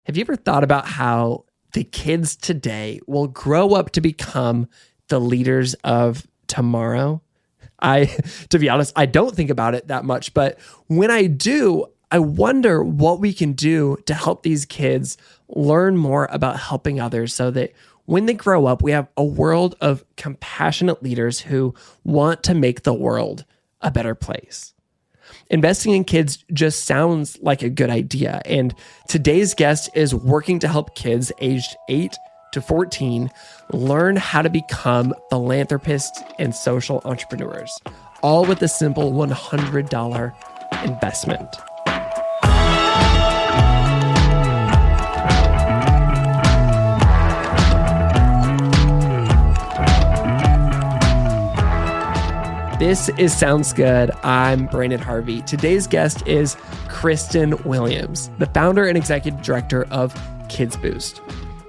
Have you ever thought about how the kids today will grow up to become the leaders of tomorrow? To be honest, I don't think about it that much, but when I do, I wonder what we can do to help these kids learn more about helping others so that when they grow up, we have a world of compassionate leaders who want to make the world a better place. Investing in kids just sounds like a good idea, and today's guest is working to help kids aged 8 to 14 learn how to become philanthropists and social entrepreneurs, all with a simple $100 investment. This is Sounds Good. I'm Brandon Harvey. Today's guest is Kristen Williams, the founder and executive director of Kids Boost.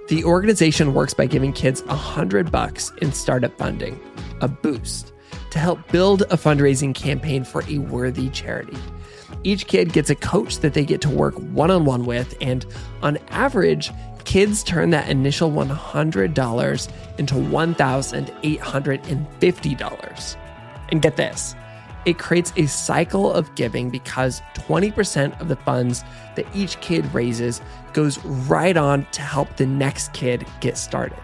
The organization works by giving kids $100 in startup funding, a boost, to help build a fundraising campaign for a worthy charity. Each kid gets a coach that they get to work one-on-one with, and on average, kids turn that initial $100 into $1,850. And get this, it creates a cycle of giving because 20% of the funds that each kid raises goes right on to help the next kid get started.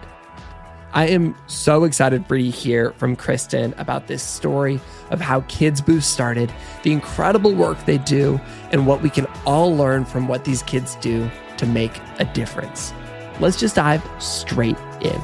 I am so excited for you to hear from Kristen about this story of how Kids Boost started, the incredible work they do, and what we can all learn from what these kids do to make a difference. Let's just dive straight in.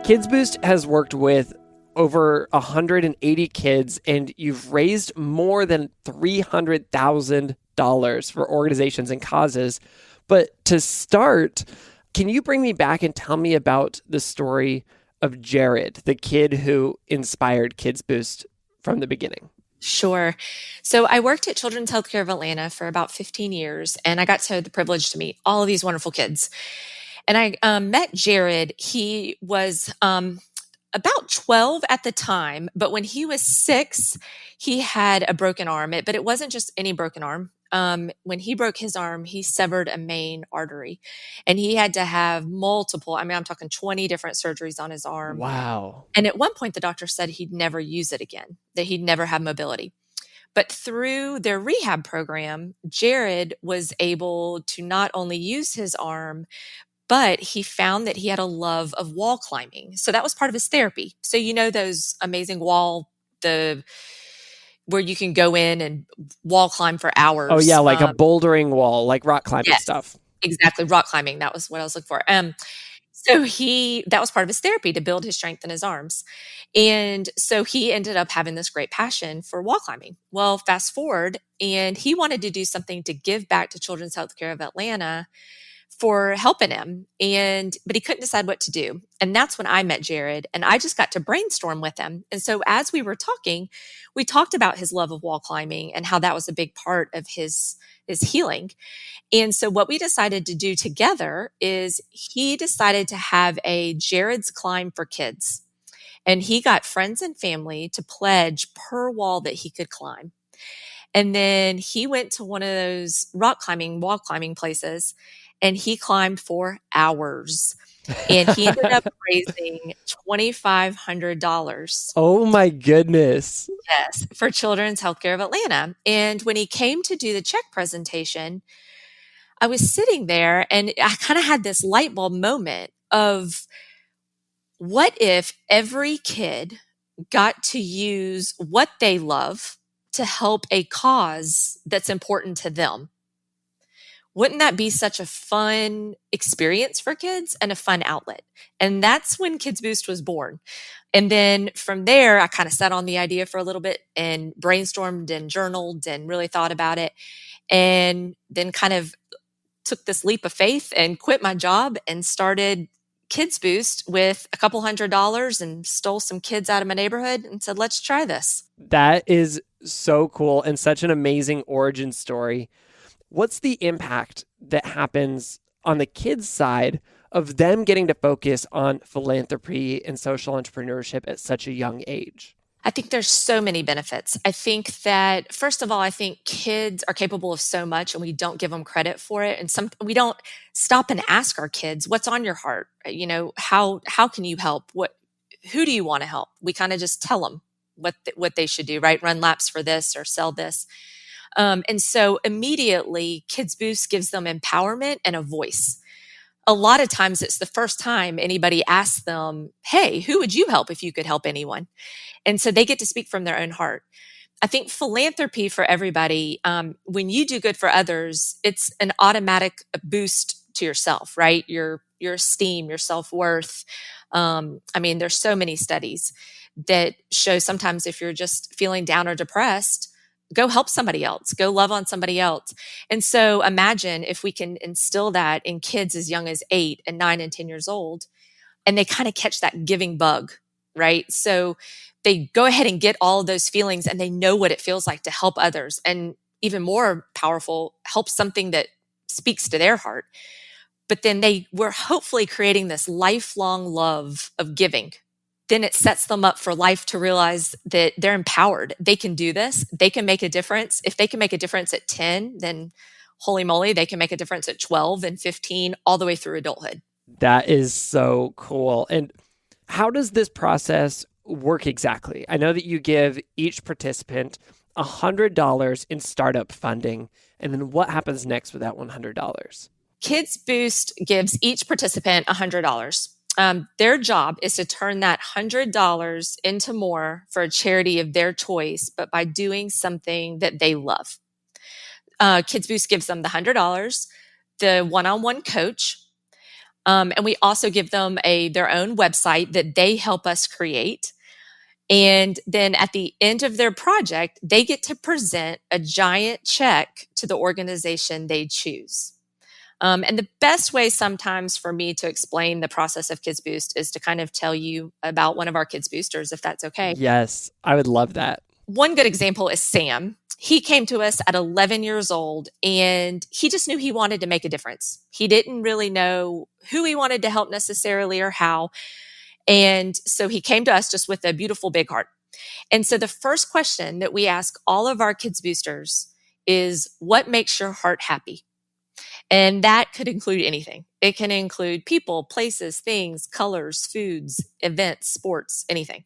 Kids Boost has worked with over 180 kids, and you've raised more than $300,000 for organizations and causes. But to start, can you bring me back and tell me about the story of Jared, the kid who inspired Kids Boost from the beginning? Sure. So I worked at Children's Healthcare of Atlanta for about 15 years, and I got the privilege to meet all of these wonderful kids. And I met Jared. He was about 12 at the time, but when he was 6, he had a broken arm. But it wasn't just any broken arm. When he broke his arm, he severed a main artery, and he had to have multiple, I'm talking 20 different surgeries on his arm. Wow. And at one point, the doctor said he'd never use it again, that he'd never have mobility. But through their rehab program, Jared was able to not only use his arm, but he found that he had a love of wall climbing. So that was part of his therapy. So those amazing where you can go in and wall climb for hours. Oh yeah, like a bouldering wall, like rock climbing stuff. Exactly, rock climbing. That was what I was looking for. So that was part of his therapy to build his strength in his arms. And so he ended up having this great passion for wall climbing. Well, fast forward, and he wanted to do something to give back to Children's Healthcare of Atlanta for helping him. But he couldn't decide what to do. And that's when I met Jared, and I just got to brainstorm with him. And so as we were talking, we talked about his love of wall climbing and how that was a big part of his healing. And so what we decided to do together is he decided to have a Jared's Climb for Kids. And he got friends and family to pledge per wall that he could climb. And then he went to one of those wall climbing places, and he climbed for hours. And he ended up raising $2,500. Oh my goodness. Yes, for Children's Healthcare of Atlanta. And when he came to do the check presentation, I was sitting there and I kind of had this light bulb moment of, what if every kid got to use what they love to help a cause that's important to them? Wouldn't that be such a fun experience for kids and a fun outlet? And that's when Kids Boost was born. And then from there, I kind of sat on the idea for a little bit and brainstormed and journaled and really thought about it. And then kind of took this leap of faith and quit my job and started Kids Boost with a couple $100 and stole some kids out of my neighborhood and said, let's try this. That is so cool and such an amazing origin story. What's the impact that happens on the kids' side of them getting to focus on philanthropy and social entrepreneurship at such a young age? I think there's so many benefits. I think that, first of all, I think kids are capable of so much and we don't give them credit for it. And we don't stop and ask our kids, what's on your heart? How can you help? Who do you want to help? We kind of just tell them what they should do, right? Run laps for this or sell this. And so immediately Kids Boost gives them empowerment and a voice. A lot of times it's the first time anybody asks them, hey, who would you help if you could help anyone? And so they get to speak from their own heart. I think philanthropy for everybody, when you do good for others, it's an automatic boost to yourself, right? Your esteem, your self-worth. There's so many studies that show sometimes if you're just feeling down or depressed, go help somebody else, go love on somebody else. And so imagine if we can instill that in kids as young as 8 and 9 and 10 years old, and they kind of catch that giving bug, right? So they go ahead and get all of those feelings and they know what it feels like to help others. And even more powerful, help something that speaks to their heart. But then we're hopefully creating this lifelong love of giving. Then it sets them up for life to realize that they're empowered. They can do this. They can make a difference. If they can make a difference at 10, then holy moly, they can make a difference at 12 and 15, all the way through adulthood. That is so cool. And how does this process work exactly? I know that you give each participant $100 in startup funding. And then what happens next with that $100? Kids Boost gives each participant $100. Their job is to turn that $100 into more for a charity of their choice, but by doing something that they love. Kids Boost gives them the $100, the one-on-one coach, and we also give them their own website that they help us create. And then at the end of their project, they get to present a giant check to the organization they choose. And the best way sometimes for me to explain the process of Kids Boost is to kind of tell you about one of our Kids Boosters, if that's okay. Yes, I would love that. One good example is Sam. He came to us at 11 years old and he just knew he wanted to make a difference. He didn't really know who he wanted to help necessarily or how. And so he came to us just with a beautiful big heart. And so the first question that we ask all of our Kids Boosters is, what makes your heart happy? And that could include anything. It can include people, places, things, colors, foods, events, sports, anything.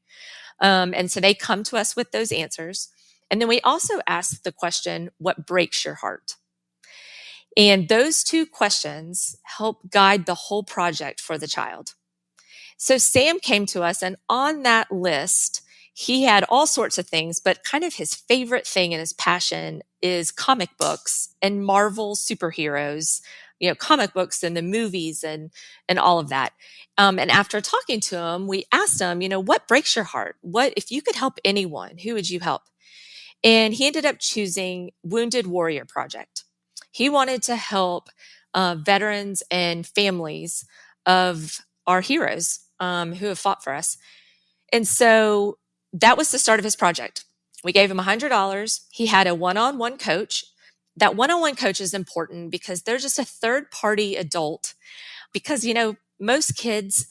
And so they come to us with those answers. And then we also ask the question, what breaks your heart? And those two questions help guide the whole project for the child. So Sam came to us, and on that list, he had all sorts of things, but kind of his favorite thing and his passion is comic books and Marvel superheroes, comic books and the movies and all of that. And after talking to him, we asked him, what breaks your heart? What, if you could help anyone, who would you help? And he ended up choosing Wounded Warrior Project. He wanted to help veterans and families of our heroes who have fought for us. And so that was the start of his project. We gave him $100. He had a one-on-one coach. That one-on-one coach is important because they're just a third-party adult. Because, most kids,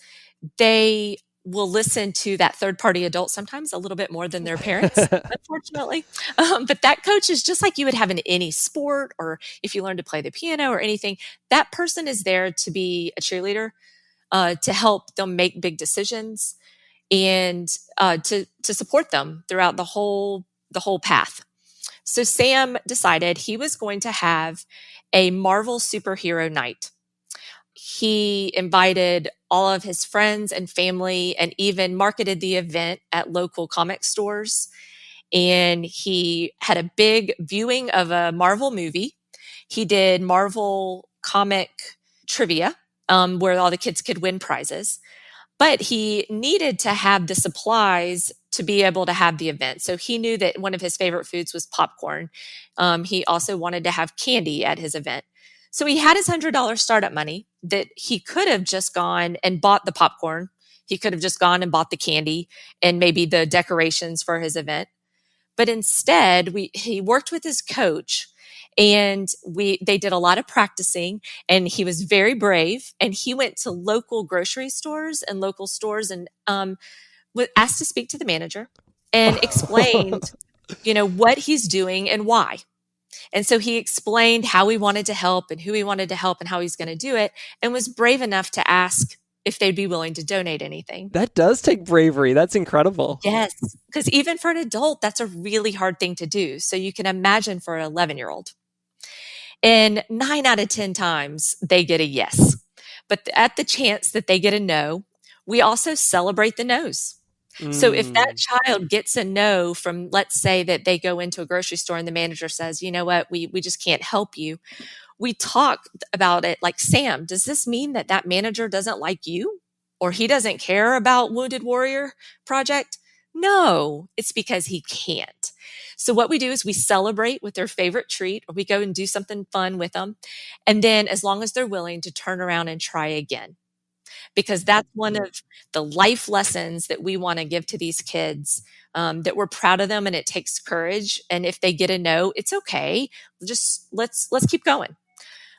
they will listen to that third-party adult sometimes a little bit more than their parents, unfortunately. But that coach is just like you would have in any sport, or if you learn to play the piano or anything. That person is there to be a cheerleader, to help them make big decisions, and to support them throughout the whole path. So Sam decided he was going to have a Marvel superhero night. He invited all of his friends and family and even marketed the event at local comic stores. And he had a big viewing of a Marvel movie. He did Marvel comic trivia, where all the kids could win prizes. But he needed to have the supplies to be able to have the event. So he knew that one of his favorite foods was popcorn. He also wanted to have candy at his event. So he had his $100 startup money that he could have just gone and bought the popcorn. He could have just gone and bought the candy and maybe the decorations for his event. But instead, he worked with his coach, and they did a lot of practicing, and he was very brave, and he went to local grocery stores and local stores and was asked to speak to the manager. and explained, what he's doing and why. And so he explained how he wanted to help and who he wanted to help and how he's going to do it, and was brave enough to ask if they'd be willing to donate anything. That does take bravery. That's incredible. Yes, because even for an adult, that's a really hard thing to do. So you can imagine for an 11-year-old. And 9 out of 10 times, they get a yes. But at the chance that they get a no, we also celebrate the no's. So if that child gets a no from, let's say that they go into a grocery store and the manager says, you know what, we just can't help you. We talk about it like, Sam, does this mean that that manager doesn't like you? Or he doesn't care about Wounded Warrior Project? No, it's because he can't. So what we do is we celebrate with their favorite treat, or we go and do something fun with them. And then as long as they're willing to turn around and try again. Because that's one of the life lessons that we want to give to these kids, that we're proud of them and it takes courage. And if they get a no, it's okay. Just let's keep going.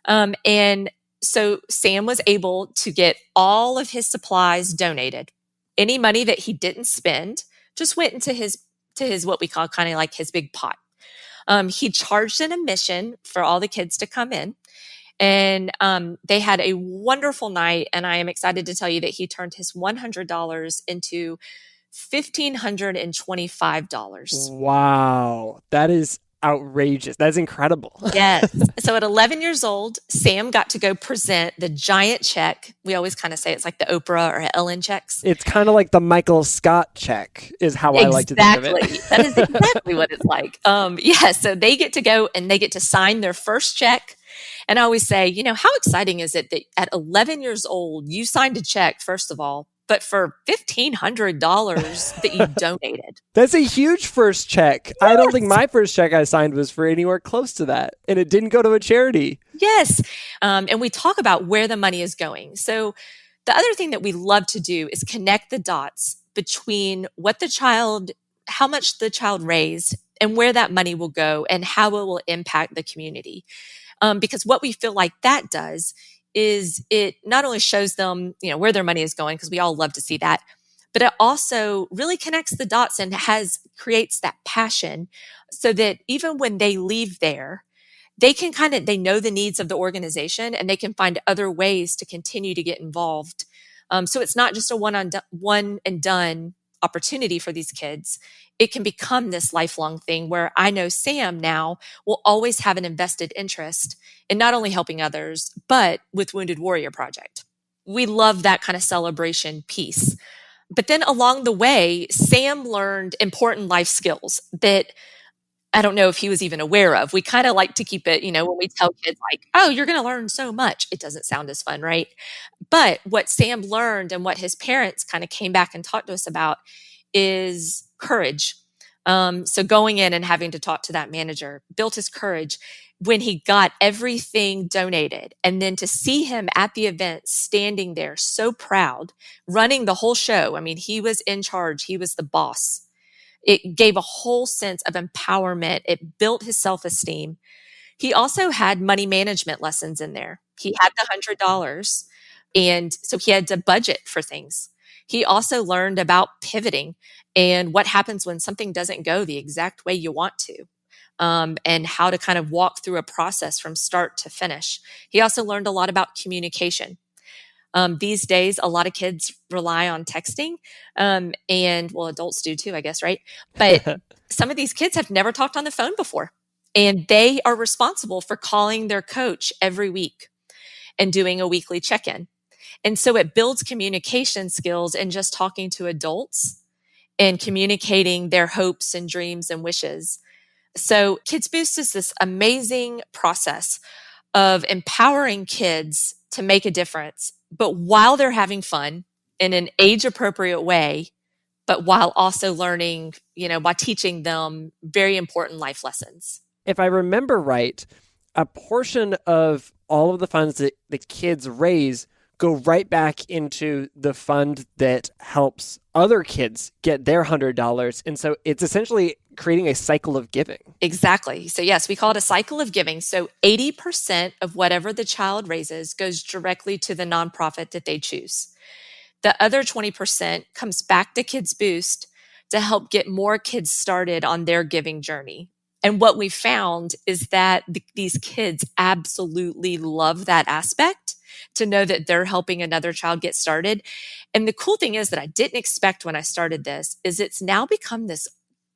And so Sam was able to get all of his supplies donated. Any money that he didn't spend just went into his what we call kind of like his big pot. He charged an admission for all the kids to come in. And they had a wonderful night, and I am excited to tell you that he turned his $100 into $1,525. Wow, that is outrageous. That's incredible. Yes. So at 11 years old, Sam got to go present the giant check. We always kind of say it's like the Oprah or Ellen checks. It's kind of like the Michael Scott check is how I like to think of it. That is exactly what it's like. So they get to go and they get to sign their first check. And I always say, how exciting is it that at 11 years old, you signed a check, first of all, but for $1,500 that you donated. That's a huge first check. Yes. I don't think my first check I signed was for anywhere close to that. And it didn't go to a charity. Yes. And we talk about where the money is going. So the other thing that we love to do is connect the dots between how much the child raised and where that money will go and how it will impact the community. Because what we feel like that does is it not only shows them, where their money is going, because we all love to see that, but it also really connects the dots and creates that passion so that even when they leave there, they know the needs of the organization and they can find other ways to continue to get involved. So it's not just a one and done opportunity for these kids. It can become this lifelong thing where I know Sam now will always have an invested interest in not only helping others, but with Wounded Warrior Project. We love that kind of celebration piece. But then along the way, Sam learned important life skills that I don't know if he was even aware of. We kind of like to keep it, when we tell kids like, oh, you're going to learn so much. It doesn't sound as fun, right? But what Sam learned and what his parents kind of came back and talked to us about is courage. So going in and having to talk to that manager built his courage when he got everything donated. And then to see him at the event, standing there so proud, running the whole show. I mean, he was in charge. He was the boss. It gave a whole sense of empowerment. It built his self-esteem. He also had money management lessons in there. He had the $100, and so he had to budget for things. He also learned about pivoting and what happens when something doesn't go the exact way you want to, and how to kind of walk through a process from start to finish. He also learned a lot about communication. These days, a lot of kids rely on texting, and adults do too, I guess, right? But some of these kids have never talked on the phone before, and they are responsible for calling their coach every week and doing a weekly check-in. And so it builds communication skills in just talking to adults and communicating their hopes and dreams and wishes. So Kids Boost is this amazing process of empowering kids to make a difference, but while they're having fun in an age-appropriate way, but while also learning, by teaching them very important life lessons. If I remember right, a portion of all of the funds that the kids raise go right back into the fund that helps other kids get their $100. And so it's essentially creating a cycle of giving. Exactly. So yes, we call it a cycle of giving. So 80% of whatever the child raises goes directly to the nonprofit that they choose. The other 20% comes back to Kids Boost to help get more kids started on their giving journey. And what we found is that these kids absolutely love that aspect, to know that they're helping another child get started. And the cool thing is that I didn't expect when I started this is it's now become this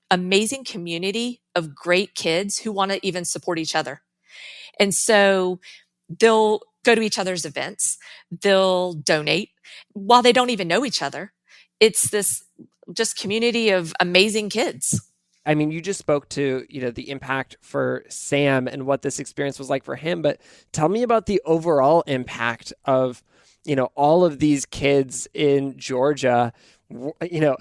amazing community of great kids who want to even support each other. And so they'll go to each other's events, they'll donate while they don't even know each other. It's this just community of amazing kids. I mean, you just spoke to, the impact for Sam and what this experience was like for him, but tell me about the overall impact of, all of these kids in Georgia,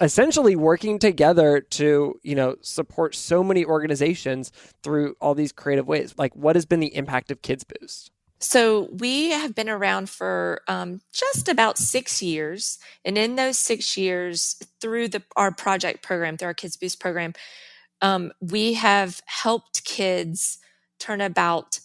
essentially working together to, support so many organizations through all these creative ways. Like, what has been the impact of Kids Boost? So we have been around for just about 6 years. And in those 6 years, through our project program, through our Kids Boost program, we have helped kids turn about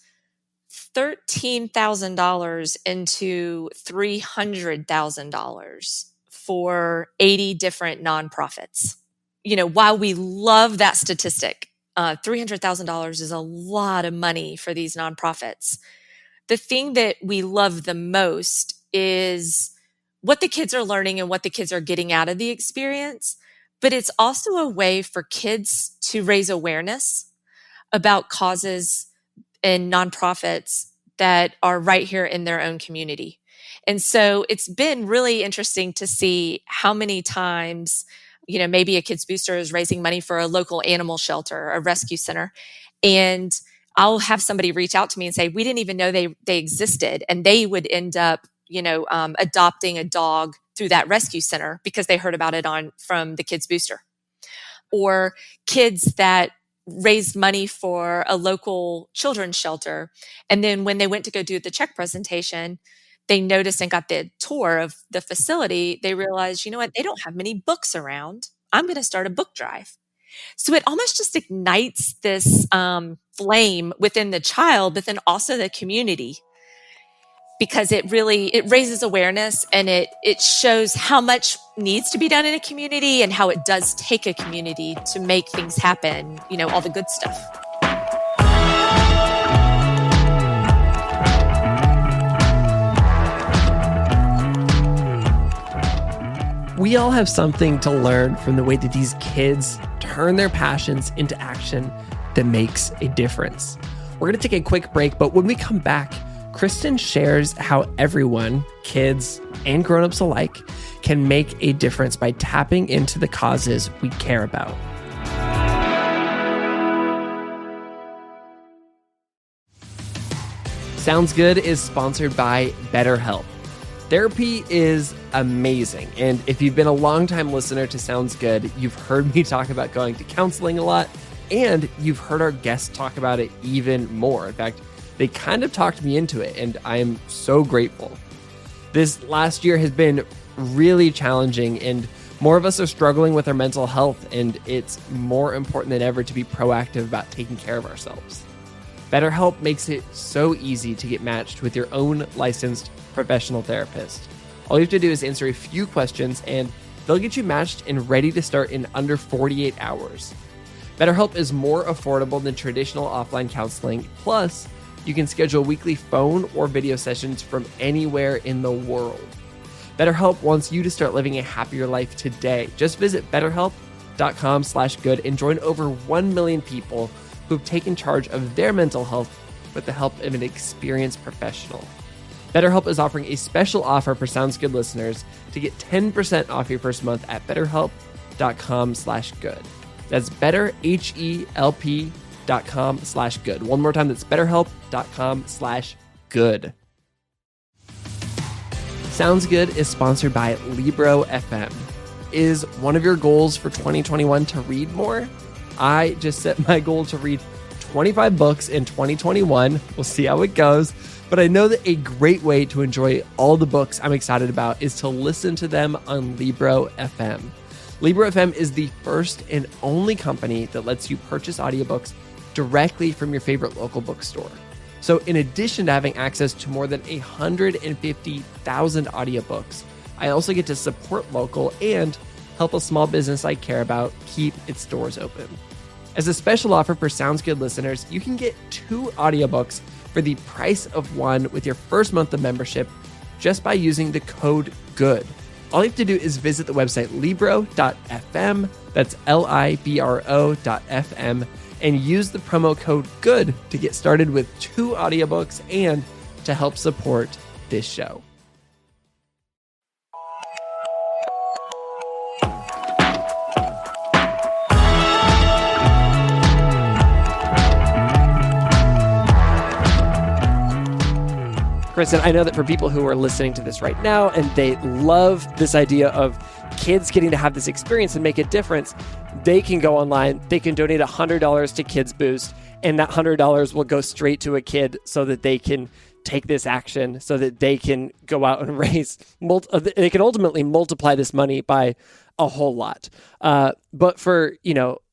$13,000 into $300,000 for 80 different nonprofits. While we love that statistic, $300,000 is a lot of money for these nonprofits. The thing that we love the most is what the kids are learning and what the kids are getting out of the experience. But it's also a way for kids to raise awareness about causes and nonprofits that are right here in their own community. And so it's been really interesting to see how many times, maybe a Kids Booster is raising money for a local animal shelter, a rescue center. And I'll have somebody reach out to me and say, we didn't even know they existed. And they would end up, adopting a dog through that rescue center because they heard about it from the Kids Booster. Or kids that raised money for a local children's shelter. And then when they went to go do the check presentation, they noticed and got the tour of the facility. They realized, they don't have many books around. I'm going to start a book drive. So it almost just ignites this flame within the child, but then also the community, because it raises awareness and it shows how much needs to be done in a community and how it does take a community to make things happen, all the good stuff. We all have something to learn from the way that these kids turn their passions into action that makes a difference. We're going to take a quick break, but when we come back, Kristen shares how everyone, kids and grown-ups alike, can make a difference by tapping into the causes we care about. Sounds Good is sponsored by BetterHelp. Therapy is amazing, and if you've been a longtime listener to Sounds Good, you've heard me talk about going to counseling a lot, and you've heard our guests talk about it even more. In fact, they kind of talked me into it, and I am so grateful. This last year has been really challenging, and more of us are struggling with our mental health, and it's more important than ever to be proactive about taking care of ourselves. BetterHelp makes it so easy to get matched with your own licensed professional therapist. All you have to do is answer a few questions, and they'll get you matched and ready to start in under 48 hours. BetterHelp is more affordable than traditional offline counseling. Plus, you can schedule weekly phone or video sessions from anywhere in the world. BetterHelp wants you to start living a happier life today. Just visit BetterHelp.com/good and join over 1 million people who have taken charge of their mental health with the help of an experienced professional. BetterHelp is offering a special offer for Sounds Good listeners to get 10% off your first month at BetterHelp.com/good. That's BetterHelp.com/good. One more time, that's BetterHelp.com/good. Sounds Good is sponsored by Libro FM. Is one of your goals for 2021 to read more? I just set my goal to read 25 books in 2021. We'll see how it goes. But I know that a great way to enjoy all the books I'm excited about is to listen to them on Libro FM. Libro FM is the first and only company that lets you purchase audiobooks directly from your favorite local bookstore. So in addition to having access to more than 150,000 audiobooks, I also get to support local and help a small business I care about keep its doors open. As a special offer for Sounds Good listeners, you can get 2 audiobooks for the price of 1 with your first month of membership just by using the code GOOD. All you have to do is visit the website libro.fm, that's libro.fm, and use the promo code GOOD to get started with 2 audiobooks and to help support this show. Kristen, I know that for people who are listening to this right now and they love this idea of kids getting to have this experience and make a difference, they can go online, they can donate $100 to Kids Boost, and that $100 will go straight to a kid so that they can take this action, so that they can go out and raise, they can ultimately multiply this money by a whole lot. But for,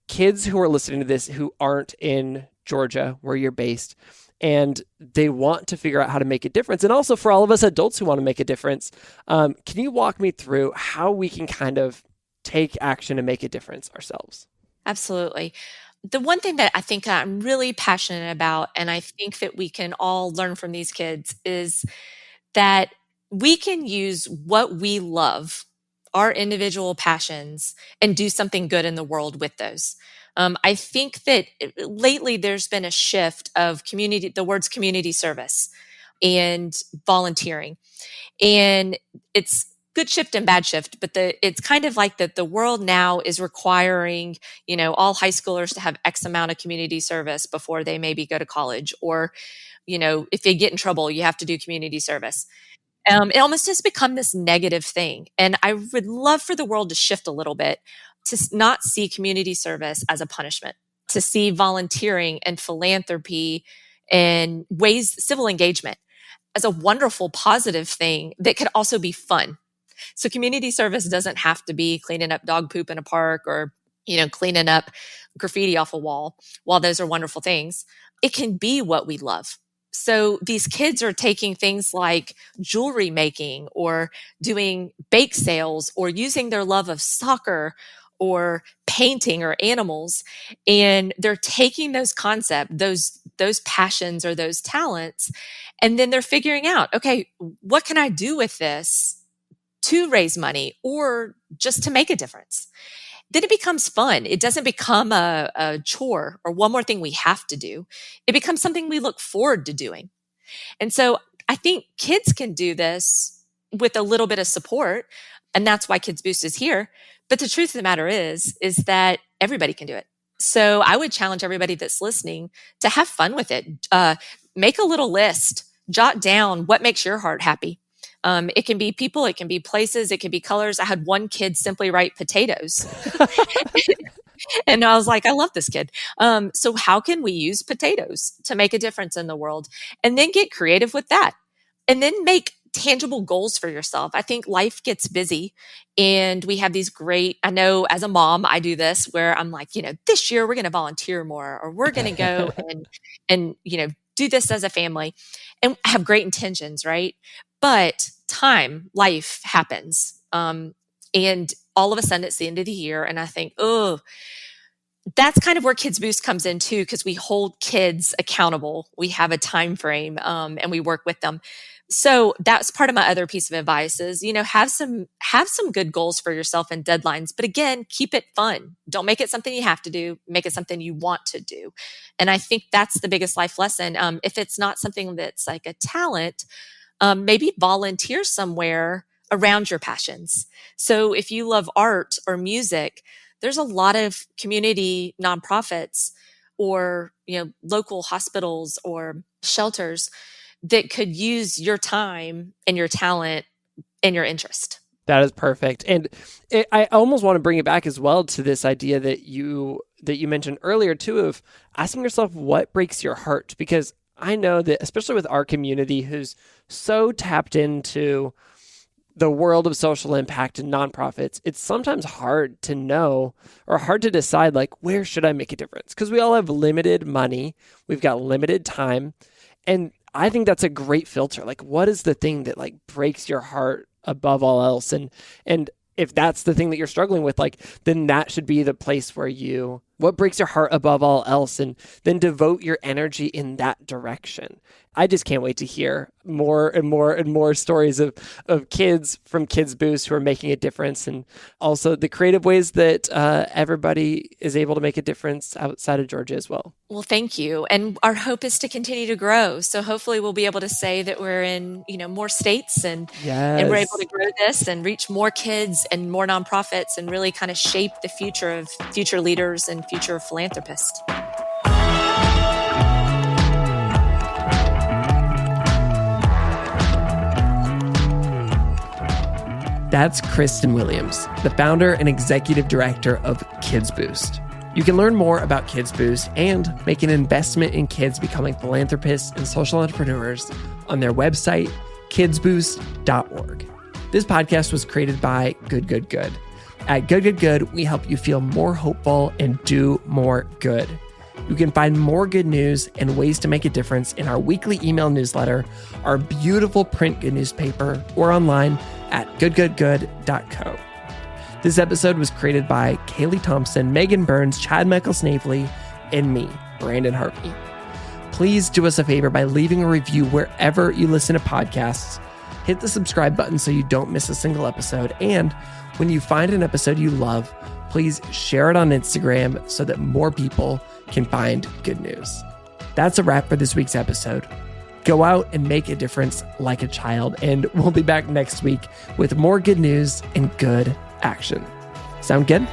kids who are listening to this who aren't in Georgia, where you're based, and they want to figure out how to make a difference. And also for all of us adults who want to make a difference, can you walk me through how we can kind of take action and make a difference ourselves? Absolutely. The one thing that I think I'm really passionate about, and I think that we can all learn from these kids, is that we can use what we love, our individual passions, and do something good in the world with those. I think that lately there's been a shift of the words community service and volunteering. And it's good shift and bad shift, but it's kind of like that the world now is requiring, all high schoolers to have X amount of community service before they maybe go to college, or, if they get in trouble, you have to do community service. It almost has become this negative thing. And I would love for the world to shift a little bit to not see community service as a punishment, to see volunteering and philanthropy and civil engagement as a wonderful, positive thing that could also be fun. So community service doesn't have to be cleaning up dog poop in a park or, cleaning up graffiti off a wall. While those are wonderful things, it can be what we love. So these kids are taking things like jewelry making or doing bake sales or using their love of soccer or painting or animals. And they're taking those concepts, those passions or those talents, and then they're figuring out, okay, what can I do with this to raise money or just to make a difference? Then it becomes fun. It doesn't become a chore or one more thing we have to do. It becomes something we look forward to doing. And so I think kids can do this with a little bit of support, and that's why Kids Boost is here. But the truth of the matter is that everybody can do it. So I would challenge everybody that's listening to have fun with it. Make a little list, jot down what makes your heart happy. It can be people, it can be places, it can be colors. I had one kid simply write potatoes. And I was like, I love this kid. So how can we use potatoes to make a difference in the world? And then get creative with that. And then make tangible goals for yourself. I think life gets busy and we have these I know as a mom, I do this where I'm like, this year we're going to volunteer more, or we're going to go and do this as a family, and have great intentions, right? But life happens. And all of a sudden it's the end of the year. And I think, that's kind of where Kids Boost comes in too, because we hold kids accountable. We have a time frame, and we work with them. So that's part of my other piece of advice is, have some good goals for yourself and deadlines, but again, keep it fun. Don't make it something you have to do, make it something you want to do. And I think that's the biggest life lesson. If it's not something that's like a talent, maybe volunteer somewhere around your passions. So if you love art or music, there's a lot of community nonprofits or, local hospitals or shelters that could use your time and your talent and your interest. That is perfect. And I almost want to bring it back as well to this idea that you mentioned earlier too, of asking yourself what breaks your heart, because I know that especially with our community who's so tapped into the world of social impact and nonprofits, it's sometimes hard to know or hard to decide, like, where should I make a difference? Because we all have limited money, we've got limited time. And I think that's a great filter. Like, what is the thing that like breaks your heart above all else? And if that's the thing that you're struggling with, like, then that should be the place where what breaks your heart above all else, and then devote your energy in that direction. I just can't wait to hear more and more and more stories of kids from Kids Boost who are making a difference, and also the creative ways that everybody is able to make a difference outside of Georgia as well. Well, thank you. And our hope is to continue to grow. So hopefully we'll be able to say that we're in, more states and we're able to grow this and reach more kids and more nonprofits and really kind of shape the future of future leaders and future philanthropists. That's Kristen Williams, the founder and executive director of Kids Boost. You can learn more about Kids Boost and make an investment in kids becoming philanthropists and social entrepreneurs on their website, kidsboost.org. This podcast was created by Good Good Good. At Good Good Good, we help you feel more hopeful and do more good. You can find more good news and ways to make a difference in our weekly email newsletter, our beautiful print good newspaper, or online at goodgoodgood.co. This episode was created by Kaylee Thompson, Megan Burns, Chad Michael Snavely, and me, Brandon Harvey. Please do us a favor by leaving a review wherever you listen to podcasts. Hit the subscribe button so you don't miss a single episode. And when you find an episode you love, please share it on Instagram so that more people can find good news. That's a wrap for this week's episode. Go out and make a difference like a child, and we'll be back next week with more good news and good action. Sound good?